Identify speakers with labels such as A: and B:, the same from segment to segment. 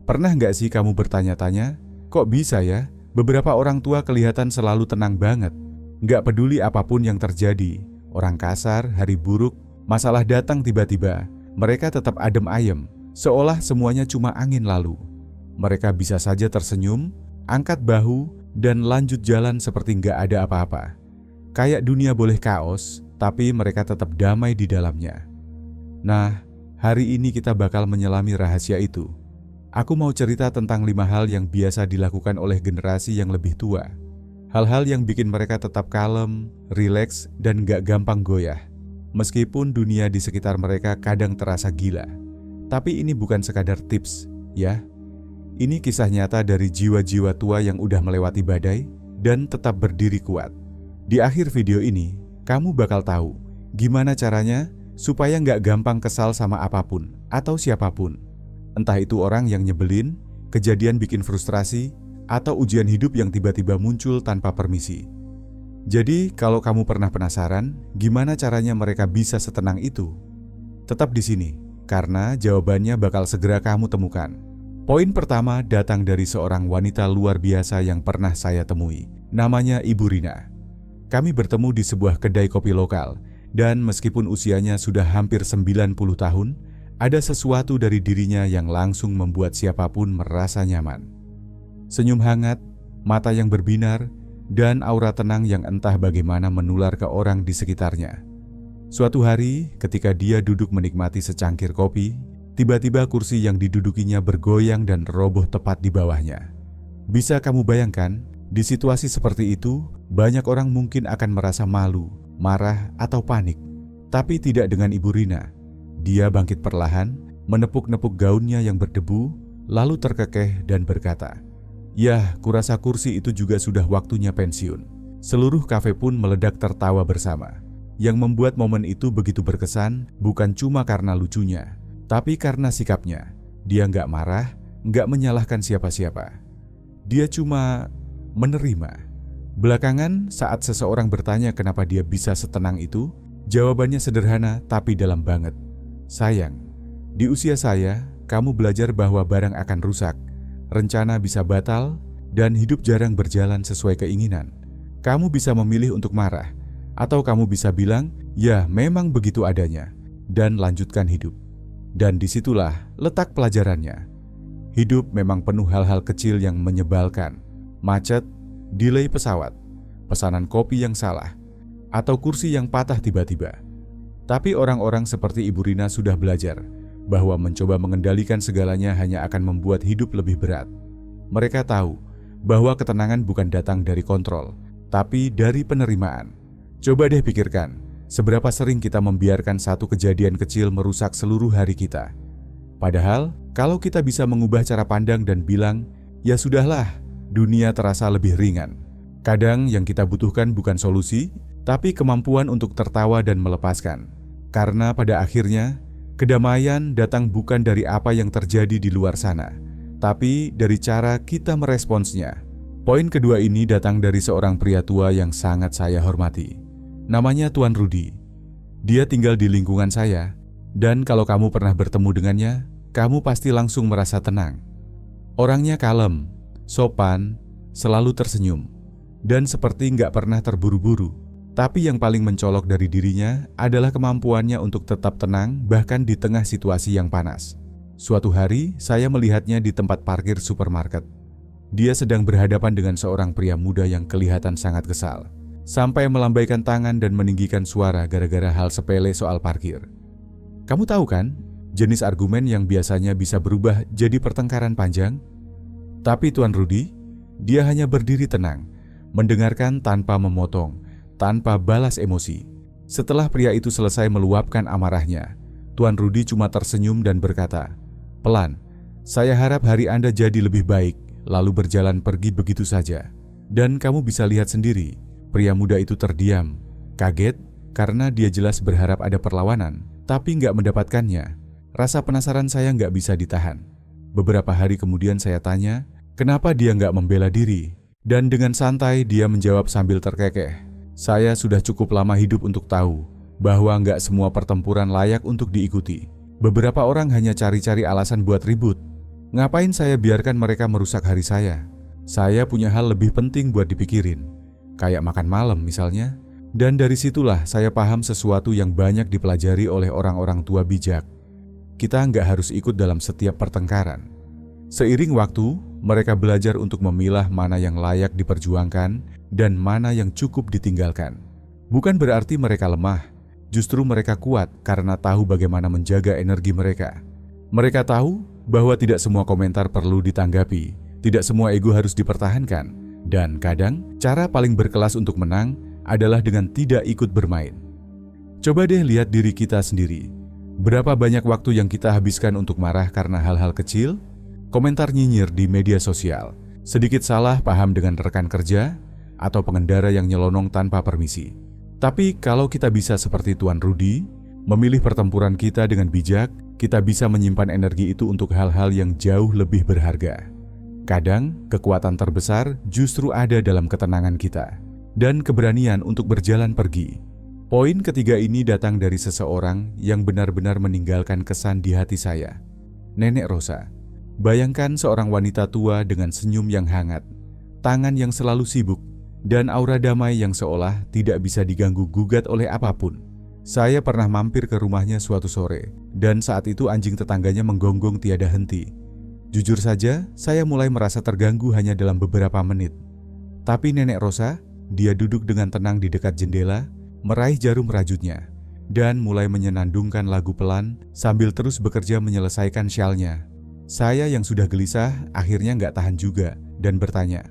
A: Pernah nggak sih kamu bertanya-tanya, kok bisa ya, beberapa orang tua kelihatan selalu tenang banget? Nggak peduli apapun yang terjadi, orang kasar, hari buruk, masalah datang tiba-tiba, mereka tetap adem ayem, seolah semuanya cuma angin lalu. Mereka bisa saja tersenyum, angkat bahu, dan lanjut jalan seperti nggak ada apa-apa. Kayak dunia boleh kaos, tapi mereka tetap damai di dalamnya. Nah, hari ini kita bakal menyelami rahasia itu. Aku mau cerita tentang 5 hal yang biasa dilakukan oleh generasi yang lebih tua. Hal-hal yang bikin mereka tetap kalem, rileks, dan gak gampang goyah. Meskipun dunia di sekitar mereka kadang terasa gila. Tapi ini bukan sekadar tips, ya. Ini kisah nyata dari jiwa-jiwa tua yang udah melewati badai dan tetap berdiri kuat. Di akhir video ini, kamu bakal tahu gimana caranya supaya gak gampang kesal sama apapun atau siapapun. Entah itu orang yang nyebelin, kejadian bikin frustrasi, atau ujian hidup yang tiba-tiba muncul tanpa permisi. Jadi, kalau kamu pernah penasaran, gimana caranya mereka bisa setenang itu? Tetap di sini, karena jawabannya bakal segera kamu temukan. Poin pertama datang dari seorang wanita luar biasa yang pernah saya temui. Namanya Ibu Rina. Kami bertemu di sebuah kedai kopi lokal, dan meskipun usianya sudah hampir 90 tahun, ada sesuatu dari dirinya yang langsung membuat siapapun merasa nyaman. Senyum hangat, mata yang berbinar, dan aura tenang yang entah bagaimana menular ke orang di sekitarnya. Suatu hari, ketika dia duduk menikmati secangkir kopi, tiba-tiba kursi yang didudukinya bergoyang dan roboh tepat di bawahnya. Bisa kamu bayangkan, di situasi seperti itu, banyak orang mungkin akan merasa malu, marah, atau panik. Tapi tidak dengan Ibu Rina. Dia bangkit perlahan, menepuk-nepuk gaunnya yang berdebu, lalu terkekeh dan berkata, "Yah, kurasa kursi itu juga sudah waktunya pensiun." Seluruh kafe pun meledak tertawa bersama. Yang membuat momen itu begitu berkesan bukan cuma karena lucunya, tapi karena sikapnya. Dia nggak marah, nggak menyalahkan siapa-siapa. Dia cuma menerima. Belakangan, saat seseorang bertanya kenapa dia bisa setenang itu, jawabannya sederhana tapi dalam banget. "Sayang, di usia saya, kamu belajar bahwa barang akan rusak, rencana bisa batal, dan hidup jarang berjalan sesuai keinginan. Kamu bisa memilih untuk marah, atau kamu bisa bilang, ya memang begitu adanya, dan lanjutkan hidup." Dan disitulah letak pelajarannya. Hidup memang penuh hal-hal kecil yang menyebalkan. Macet, delay pesawat, pesanan kopi yang salah, atau kursi yang patah tiba-tiba. Tapi orang-orang seperti Ibu Rina sudah belajar bahwa mencoba mengendalikan segalanya hanya akan membuat hidup lebih berat. Mereka tahu bahwa ketenangan bukan datang dari kontrol, tapi dari penerimaan. Coba deh pikirkan, seberapa sering kita membiarkan satu kejadian kecil merusak seluruh hari kita. Padahal, kalau kita bisa mengubah cara pandang dan bilang, ya sudahlah, dunia terasa lebih ringan. Kadang yang kita butuhkan bukan solusi, tapi kemampuan untuk tertawa dan melepaskan. Karena pada akhirnya, kedamaian datang bukan dari apa yang terjadi di luar sana, tapi dari cara kita meresponsnya. Poin kedua ini datang dari seorang pria tua yang sangat saya hormati. Namanya Tuan Rudi. Dia tinggal di lingkungan saya, dan kalau kamu pernah bertemu dengannya, kamu pasti langsung merasa tenang. Orangnya kalem, sopan, selalu tersenyum, dan seperti nggak pernah terburu-buru. Tapi yang paling mencolok dari dirinya adalah kemampuannya untuk tetap tenang bahkan di tengah situasi yang panas. Suatu hari, saya melihatnya di tempat parkir supermarket. Dia sedang berhadapan dengan seorang pria muda yang kelihatan sangat kesal, sampai melambaikan tangan dan meninggikan suara gara-gara hal sepele soal parkir. Kamu tahu kan, jenis argumen yang biasanya bisa berubah jadi pertengkaran panjang? Tapi Tuan Rudi, dia hanya berdiri tenang, mendengarkan tanpa memotong, tanpa balas emosi. Setelah pria itu selesai meluapkan amarahnya, Tuan Rudi cuma tersenyum dan berkata, "Pelan, saya harap hari Anda jadi lebih baik," lalu berjalan pergi begitu saja. Dan kamu bisa lihat sendiri, pria muda itu terdiam, kaget, karena dia jelas berharap ada perlawanan, tapi nggak mendapatkannya. Rasa penasaran saya nggak bisa ditahan. Beberapa hari kemudian saya tanya, kenapa dia nggak membela diri? Dan dengan santai dia menjawab sambil terkekeh, "Saya sudah cukup lama hidup untuk tahu bahwa nggak semua pertempuran layak untuk diikuti. Beberapa orang hanya cari-cari alasan buat ribut. Ngapain saya biarkan mereka merusak hari saya? Saya punya hal lebih penting buat dipikirin, kayak makan malam misalnya. Dan dari situlah saya paham sesuatu yang banyak dipelajari oleh orang-orang tua bijak. Kita nggak harus ikut dalam setiap pertengkaran. Seiring waktu, mereka belajar untuk memilah mana yang layak diperjuangkan dan mana yang cukup ditinggalkan. Bukan berarti mereka lemah, justru mereka kuat karena tahu bagaimana menjaga energi mereka. Mereka tahu bahwa tidak semua komentar perlu ditanggapi, tidak semua ego harus dipertahankan, dan kadang cara paling berkelas untuk menang adalah dengan tidak ikut bermain. Coba deh lihat diri kita sendiri. Berapa banyak waktu yang kita habiskan untuk marah karena hal-hal kecil? Komentar nyinyir di media sosial, sedikit salah paham dengan rekan kerja, atau pengendara yang nyelonong tanpa permisi. Tapi kalau kita bisa seperti Tuan Rudy, memilih pertempuran kita dengan bijak, kita bisa menyimpan energi itu untuk hal-hal yang jauh lebih berharga. Kadang, kekuatan terbesar justru ada dalam ketenangan kita dan keberanian untuk berjalan pergi. Poin ketiga ini datang dari seseorang yang benar-benar meninggalkan kesan di hati saya. Nenek Rosa. Bayangkan seorang wanita tua dengan senyum yang hangat, tangan yang selalu sibuk, dan aura damai yang seolah tidak bisa diganggu-gugat oleh apapun. Saya pernah mampir ke rumahnya suatu sore, dan saat itu anjing tetangganya menggonggong tiada henti. Jujur saja, saya mulai merasa terganggu hanya dalam beberapa menit. Tapi Nenek Rosa, dia duduk dengan tenang di dekat jendela, meraih jarum rajutnya, dan mulai menyenandungkan lagu pelan sambil terus bekerja menyelesaikan syalnya. Saya yang sudah gelisah akhirnya nggak tahan juga dan bertanya,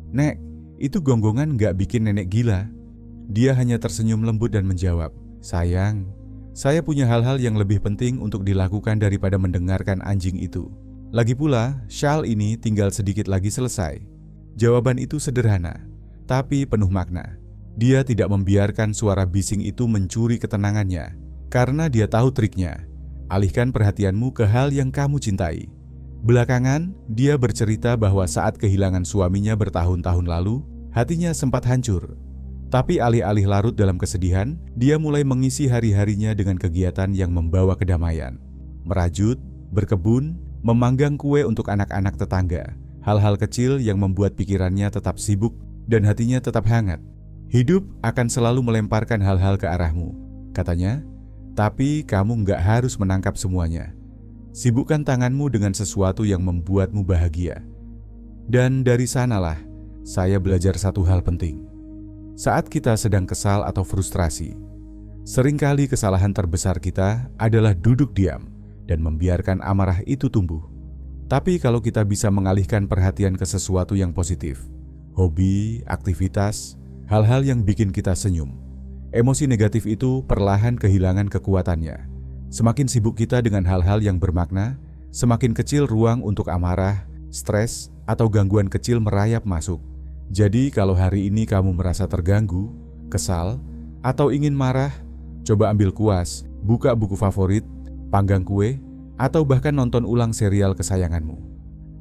A: "Nek, itu gonggongan nggak bikin nenek gila?" Dia hanya tersenyum lembut dan menjawab, "Sayang, saya punya hal-hal yang lebih penting untuk dilakukan daripada mendengarkan anjing itu. Lagi pula, syal ini tinggal sedikit lagi selesai." Jawaban itu sederhana, tapi penuh makna. Dia tidak membiarkan suara bising itu mencuri ketenangannya, karena dia tahu triknya. Alihkan perhatianmu ke hal yang kamu cintai. Belakangan, dia bercerita bahwa saat kehilangan suaminya bertahun-tahun lalu, hatinya sempat hancur. Tapi alih-alih larut dalam kesedihan, dia mulai mengisi hari-harinya dengan kegiatan yang membawa kedamaian. Merajut, berkebun, memanggang kue untuk anak-anak tetangga. Hal-hal kecil yang membuat pikirannya tetap sibuk dan hatinya tetap hangat. "Hidup akan selalu melemparkan hal-hal ke arahmu," katanya, "tapi kamu nggak harus menangkap semuanya. Sibukkan tanganmu dengan sesuatu yang membuatmu bahagia." Dan dari sanalah saya belajar satu hal penting. Saat kita sedang kesal atau frustrasi, seringkali kesalahan terbesar kita adalah duduk diam dan membiarkan amarah itu tumbuh. Tapi kalau kita bisa mengalihkan perhatian ke sesuatu yang positif, hobi, aktivitas, hal-hal yang bikin kita senyum, emosi negatif itu perlahan kehilangan kekuatannya. Semakin sibuk kita dengan hal-hal yang bermakna, semakin kecil ruang untuk amarah, stres, atau gangguan kecil merayap masuk. Jadi kalau hari ini kamu merasa terganggu, kesal, atau ingin marah, coba ambil kuas, buka buku favorit, panggang kue, atau bahkan nonton ulang serial kesayanganmu.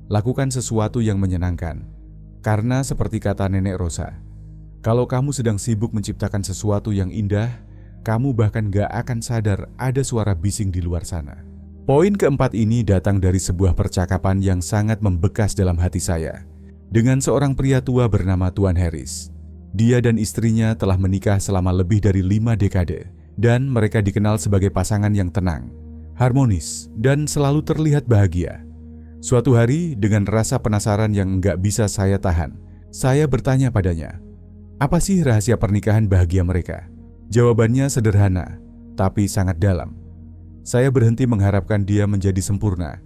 A: Lakukan sesuatu yang menyenangkan, karena seperti kata Nenek Rosa, kalau kamu sedang sibuk menciptakan sesuatu yang indah, kamu bahkan gak akan sadar ada suara bising di luar sana. Poin keempat ini datang dari sebuah percakapan yang sangat membekas dalam hati saya, dengan seorang pria tua bernama Tuan Harris. Dia dan istrinya telah menikah selama lebih dari 5 dekade, dan mereka dikenal sebagai pasangan yang tenang, harmonis, dan selalu terlihat bahagia. Suatu hari, dengan rasa penasaran yang gak bisa saya tahan, saya bertanya padanya, apa sih rahasia pernikahan bahagia mereka? Jawabannya sederhana, tapi sangat dalam. Saya berhenti mengharapkan dia menjadi sempurna,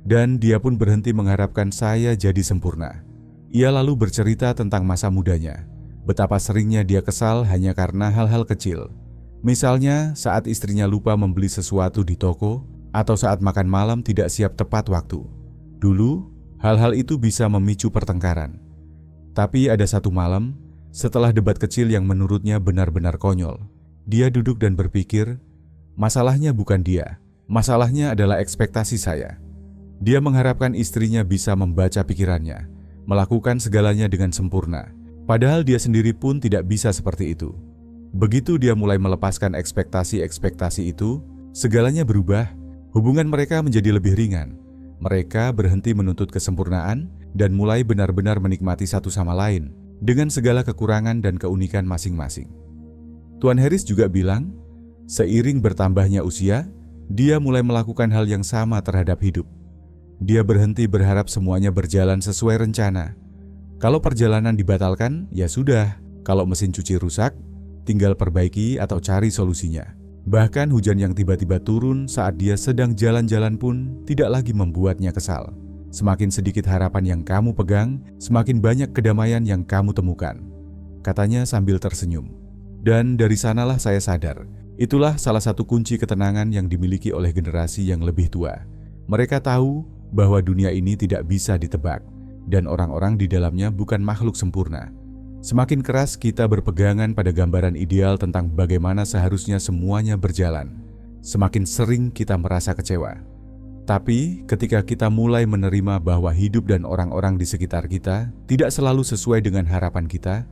A: dan dia pun berhenti mengharapkan saya jadi sempurna. Ia lalu bercerita tentang masa mudanya, betapa seringnya dia kesal hanya karena hal-hal kecil. Misalnya saat istrinya lupa membeli sesuatu di toko, atau saat makan malam tidak siap tepat waktu. Dulu, hal-hal itu bisa memicu pertengkaran. Tapi ada satu malam, setelah debat kecil yang menurutnya benar-benar konyol, dia duduk dan berpikir, masalahnya bukan dia, masalahnya adalah ekspektasi saya. Dia mengharapkan istrinya bisa membaca pikirannya, melakukan segalanya dengan sempurna, padahal dia sendiri pun tidak bisa seperti itu. Begitu dia mulai melepaskan ekspektasi-ekspektasi itu, segalanya berubah, hubungan mereka menjadi lebih ringan, Mereka berhenti menuntut kesempurnaan dan mulai benar-benar menikmati satu sama lain dengan segala kekurangan dan keunikan masing-masing. Tuan Harris juga bilang, seiring bertambahnya usia, dia mulai melakukan hal yang sama terhadap hidup. Dia berhenti berharap semuanya berjalan sesuai rencana. Kalau perjalanan dibatalkan, ya sudah. Kalau mesin cuci rusak, tinggal perbaiki atau cari solusinya. Bahkan hujan yang tiba-tiba turun saat dia sedang jalan-jalan pun tidak lagi membuatnya kesal. Semakin sedikit harapan yang kamu pegang, semakin banyak kedamaian yang kamu temukan, katanya sambil tersenyum. Dan dari sanalah saya sadar, itulah salah satu kunci ketenangan yang dimiliki oleh generasi yang lebih tua. Mereka tahu bahwa dunia ini tidak bisa ditebak, dan orang-orang di dalamnya bukan makhluk sempurna. Semakin keras kita berpegangan pada gambaran ideal tentang bagaimana seharusnya semuanya berjalan, semakin sering kita merasa kecewa. Tapi ketika kita mulai menerima bahwa hidup dan orang-orang di sekitar kita tidak selalu sesuai dengan harapan kita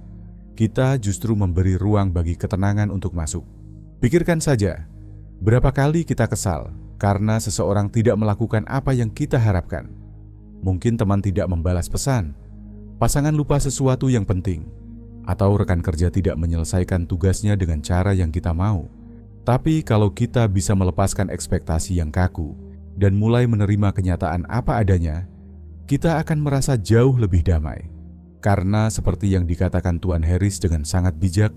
A: justru memberi ruang bagi ketenangan untuk masuk. Pikirkan saja, berapa kali kita kesal karena seseorang tidak melakukan apa yang kita harapkan. Mungkin teman tidak membalas pesan, pasangan lupa sesuatu yang penting, atau rekan kerja tidak menyelesaikan tugasnya dengan cara yang kita mau. Tapi kalau kita bisa melepaskan ekspektasi yang kaku dan mulai menerima kenyataan apa adanya, kita akan merasa jauh lebih damai. Karena seperti yang dikatakan Tuan Harris dengan sangat bijak,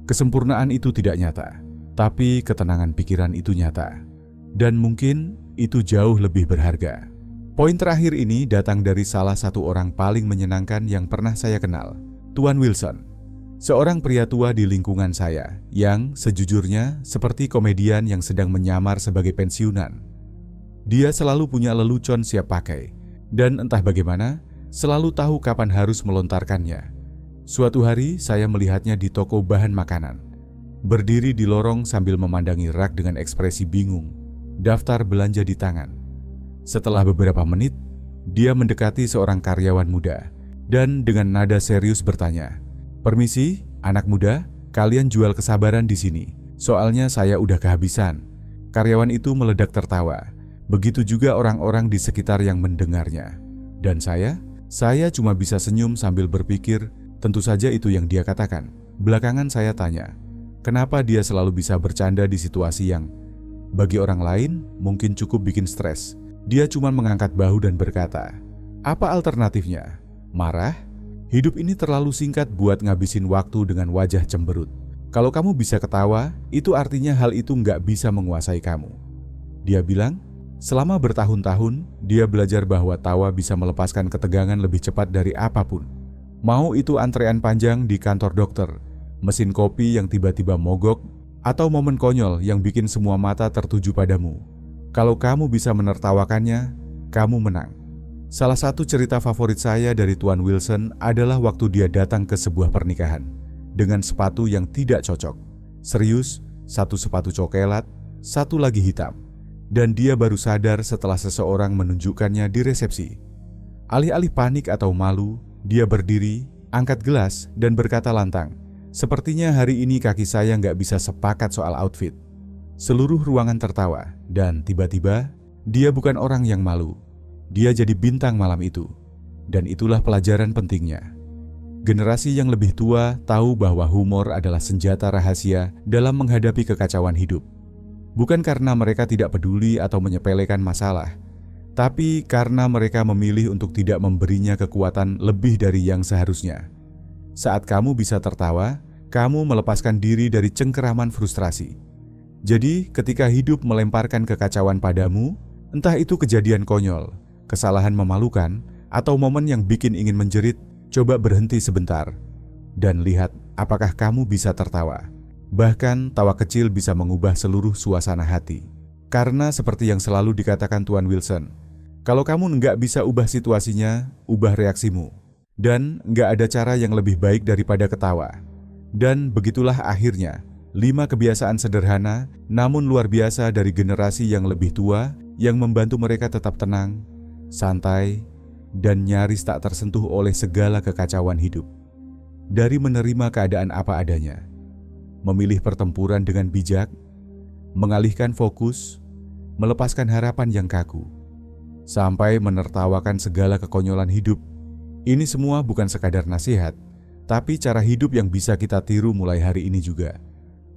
A: kesempurnaan itu tidak nyata, tapi ketenangan pikiran itu nyata. Dan mungkin itu jauh lebih berharga. Poin terakhir ini datang dari salah satu orang paling menyenangkan yang pernah saya kenal, Tuan Wilson. Seorang pria tua di lingkungan saya yang sejujurnya seperti komedian yang sedang menyamar sebagai pensiunan. Dia selalu punya lelucon siap pakai, dan entah bagaimana, selalu tahu kapan harus melontarkannya. Suatu hari saya melihatnya di toko bahan makanan, berdiri di lorong sambil memandangi rak dengan ekspresi bingung, daftar belanja di tangan. Setelah beberapa menit, dia mendekati seorang karyawan muda dan dengan nada serius bertanya, "Permisi, anak muda, kalian jual kesabaran di sini. Soalnya saya udah kehabisan." Karyawan itu meledak tertawa. Begitu juga orang-orang di sekitar yang mendengarnya. Dan saya cuma bisa senyum sambil berpikir, tentu saja itu yang dia katakan. Belakangan saya tanya, kenapa dia selalu bisa bercanda di situasi yang bagi orang lain mungkin cukup bikin stres. Dia cuma mengangkat bahu dan berkata, "Apa alternatifnya? Marah? Hidup ini terlalu singkat buat ngabisin waktu dengan wajah cemberut. Kalau kamu bisa ketawa, itu artinya hal itu nggak bisa menguasai kamu." Dia bilang, selama bertahun-tahun, dia belajar bahwa tawa bisa melepaskan ketegangan lebih cepat dari apapun. Mau itu antrean panjang di kantor dokter, mesin kopi yang tiba-tiba mogok, atau momen konyol yang bikin semua mata tertuju padamu. Kalau kamu bisa menertawakannya, kamu menang. Salah satu cerita favorit saya dari Tuan Wilson adalah waktu dia datang ke sebuah pernikahan dengan sepatu yang tidak cocok. Serius, satu sepatu coklat, satu lagi hitam. Dan dia baru sadar setelah seseorang menunjukkannya di resepsi. Alih-alih panik atau malu, dia berdiri, angkat gelas, dan berkata lantang, "Sepertinya hari ini kaki saya nggak bisa sepakat soal outfit." Seluruh ruangan tertawa, dan tiba-tiba dia bukan orang yang malu. Dia jadi bintang malam itu. Dan itulah pelajaran pentingnya. Generasi yang lebih tua tahu bahwa humor adalah senjata rahasia dalam menghadapi kekacauan hidup. Bukan karena mereka tidak peduli atau menyepelekan masalah, tapi karena mereka memilih untuk tidak memberinya kekuatan lebih dari yang seharusnya. Saat kamu bisa tertawa, kamu melepaskan diri dari cengkeraman frustrasi. Jadi, ketika hidup melemparkan kekacauan padamu, entah itu kejadian konyol, kesalahan memalukan, atau momen yang bikin ingin menjerit, coba berhenti sebentar dan lihat apakah kamu bisa tertawa. Bahkan tawa kecil bisa mengubah seluruh suasana hati. Karena seperti yang selalu dikatakan Tuan Wilson, kalau kamu nggak bisa ubah situasinya, ubah reaksimu. Dan nggak ada cara yang lebih baik daripada ketawa. Dan begitulah akhirnya 5 kebiasaan sederhana namun luar biasa dari generasi yang lebih tua yang membantu mereka tetap tenang, santai, dan nyaris tak tersentuh oleh segala kekacauan hidup. Dari menerima keadaan apa adanya, memilih pertempuran dengan bijak, mengalihkan fokus, melepaskan harapan yang kaku, sampai menertawakan segala kekonyolan hidup. Ini semua bukan sekadar nasihat, tapi cara hidup yang bisa kita tiru mulai hari ini juga.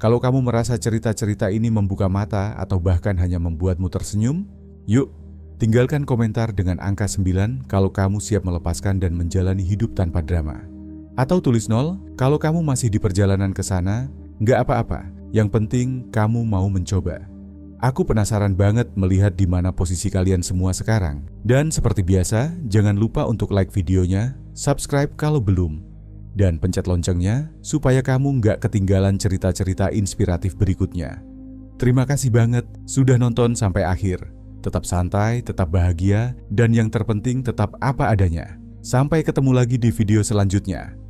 A: Kalau kamu merasa cerita-cerita ini membuka mata atau bahkan hanya membuatmu tersenyum, yuk, tinggalkan komentar dengan angka 9 kalau kamu siap melepaskan dan menjalani hidup tanpa drama. Atau tulis 0 kalau kamu masih di perjalanan ke sana, nggak apa-apa, yang penting kamu mau mencoba. Aku penasaran banget melihat di mana posisi kalian semua sekarang. Dan seperti biasa, jangan lupa untuk like videonya, subscribe kalau belum, dan pencet loncengnya supaya kamu nggak ketinggalan cerita-cerita inspiratif berikutnya. Terima kasih banget sudah nonton sampai akhir. Tetap santai, tetap bahagia, dan yang terpenting tetap apa adanya. Sampai ketemu lagi di video selanjutnya.